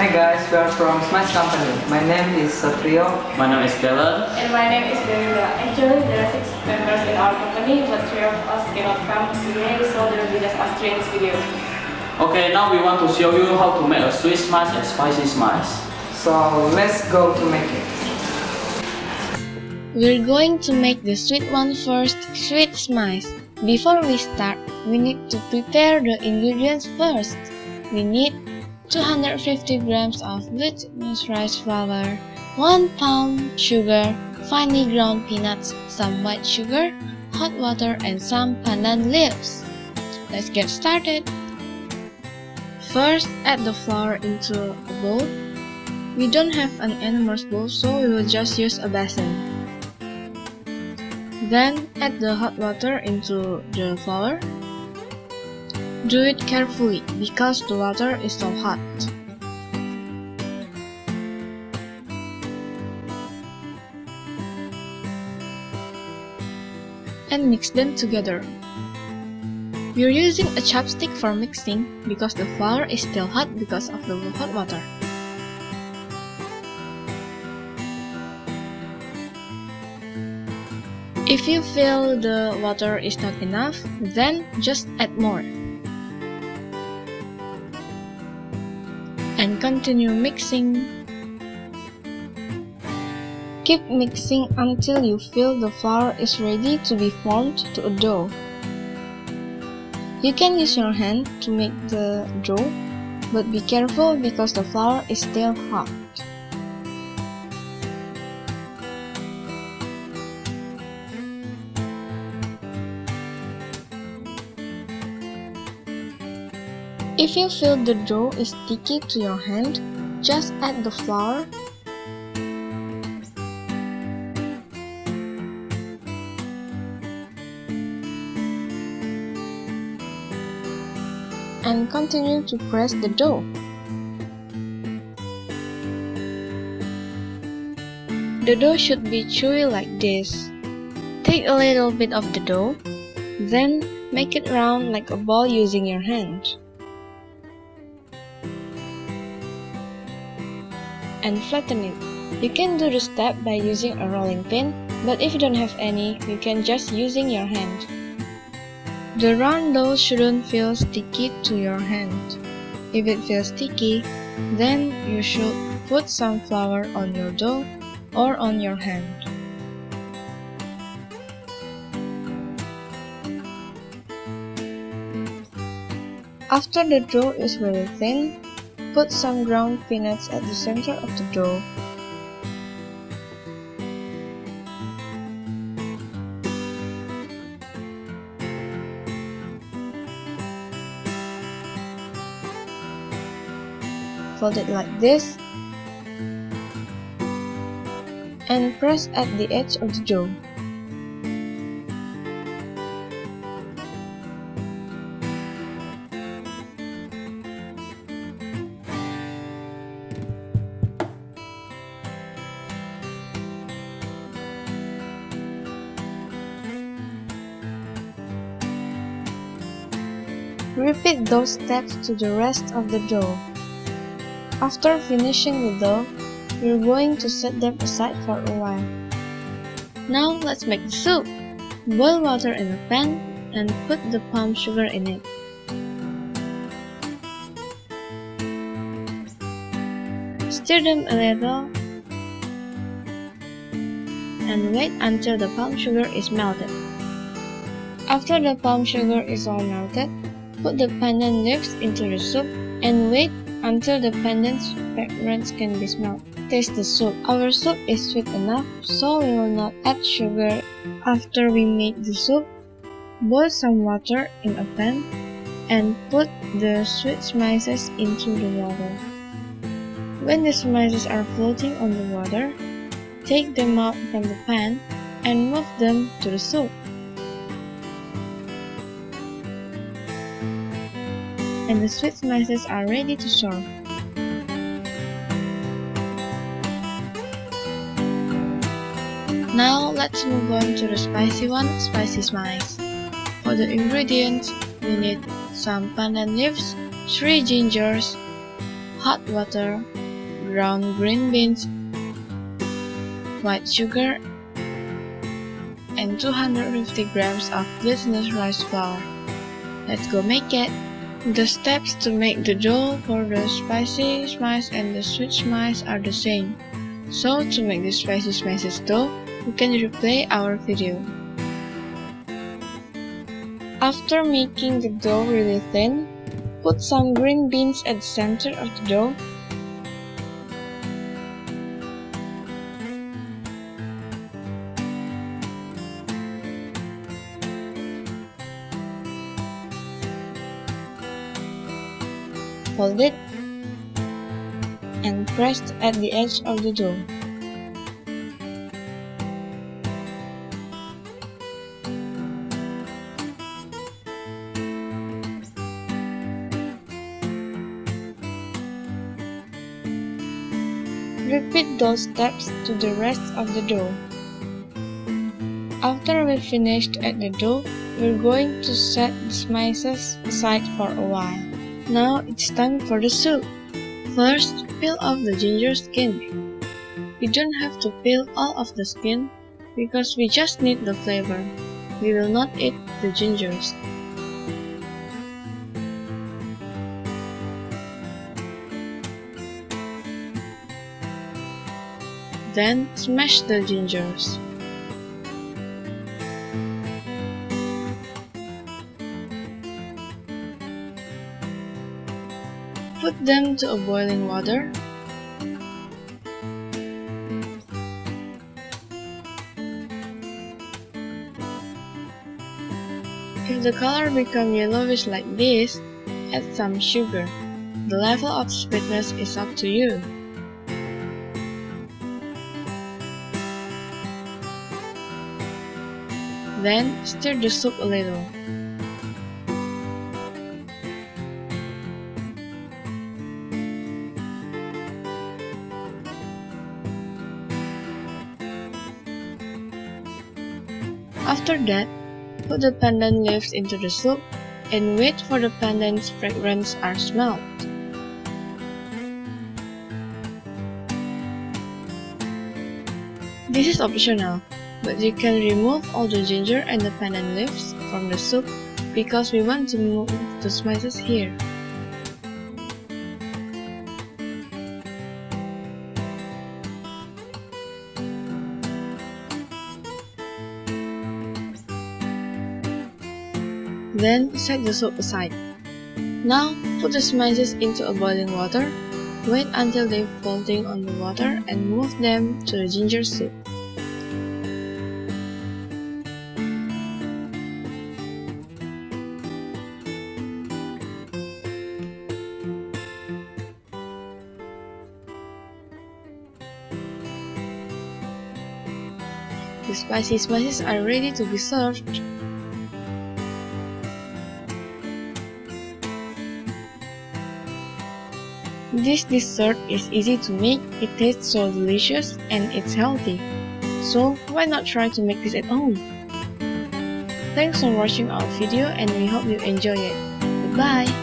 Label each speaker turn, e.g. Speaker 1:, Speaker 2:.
Speaker 1: Hi guys, we are from Smize company. My name is Satrio.
Speaker 2: My name is Kellen.
Speaker 3: And my name is Belinda. Actually, there are 6 members in our company, but 3 of us cannot come today, so there will be just us 3 in this video.
Speaker 2: Okay, now we want to show you how to make a sweet smize and spicy smize.
Speaker 1: So let's go to make it.
Speaker 4: We're going to make the sweet one first, sweet smize. Before we start, we need to prepare the ingredients first. We need 250 grams of glutinous rice flour, 1 pound sugar, finely ground peanuts, some white sugar, hot water, and some pandan leaves. Let's get started. First, add the flour into a bowl. We don't have an enormous bowl, so we will just use a basin. Then, add the hot water into the flour. Do it carefully because the water is so hot. And mix them together. We're using a chopstick for mixing because the flour is still hot because of the hot water. If you feel the water is not enough, then just add more. And continue mixing. Keep mixing until you feel the flour is ready to be formed to a dough. You can use your hand to make the dough, but be careful because the flour is still hot. If you feel the dough is sticky to your hand, just add the flour and continue to press the dough. The dough should be chewy like this. Take a little bit of the dough, then make it round like a ball using your hand. And flatten it. You can do the step by using a rolling pin, but if you don't have any, you can just using your hand. The round dough shouldn't feel sticky to your hand. If it feels sticky, then you should put some flour on your dough or on your hand. After the dough is very thin, put some ground peanuts at the center of the dough. Fold it like this and press at the edge of the dough. Repeat those steps to the rest of the dough. After finishing the dough, we're going to set them aside for a while. Now let's make the soup. Boil water in a pan and put the palm sugar in it. Stir them a little and wait until the palm sugar is melted. After the palm sugar is all melted, put the pandan leaves into the soup and wait until the pandan's fragrance can be smelled. Taste the soup. Our soup is sweet enough, so we will not add sugar. After we make the soup, boil some water in a pan and put the sweet smizes into the water. When the smizes are floating on the water, take them out from the pan and move them to the soup. And the sweet smizes are ready to serve. Now let's move on to the spicy one, spicy smize. For the ingredients, we need some pandan leaves, 3 gingers, hot water, ground green beans, white sugar, and 250 grams of glutinous rice flour. Let's go make it! The steps to make the dough for the spicy Smize and the sweet Smize are the same. So to make the spicy Smize's dough, you can replay our video. After making the dough really thin, put some green beans at the center of the dough. Fold it and press at the edge of the dough. Repeat those steps to the rest of the dough. After we finished at the dough, we're going to set the Smizes aside for a while. Now it's time for the soup. First, peel off the ginger skin. We don't have to peel all of the skin because we just need the flavor. We will not eat the gingers. Then smash the gingers. Put them to a boiling water. If the color becomes yellowish like this, add some sugar. The level of sweetness is up to you. Then stir the soup a little. After that, put the pandan leaves into the soup and wait for the pandan's fragrance are smelled. This is optional, but you can remove all the ginger and the pandan leaves from the soup because we want to move the Smizes here. Then set the soup aside. Now put the Smizes into a boiling water. Wait until they're floating on the water and move them to the ginger soup. The spicy Smizes are ready to be served. This dessert is easy to make, it tastes so delicious, and it's healthy. So why not try to make this at home? Thanks for watching our video and we hope you enjoy it. Goodbye!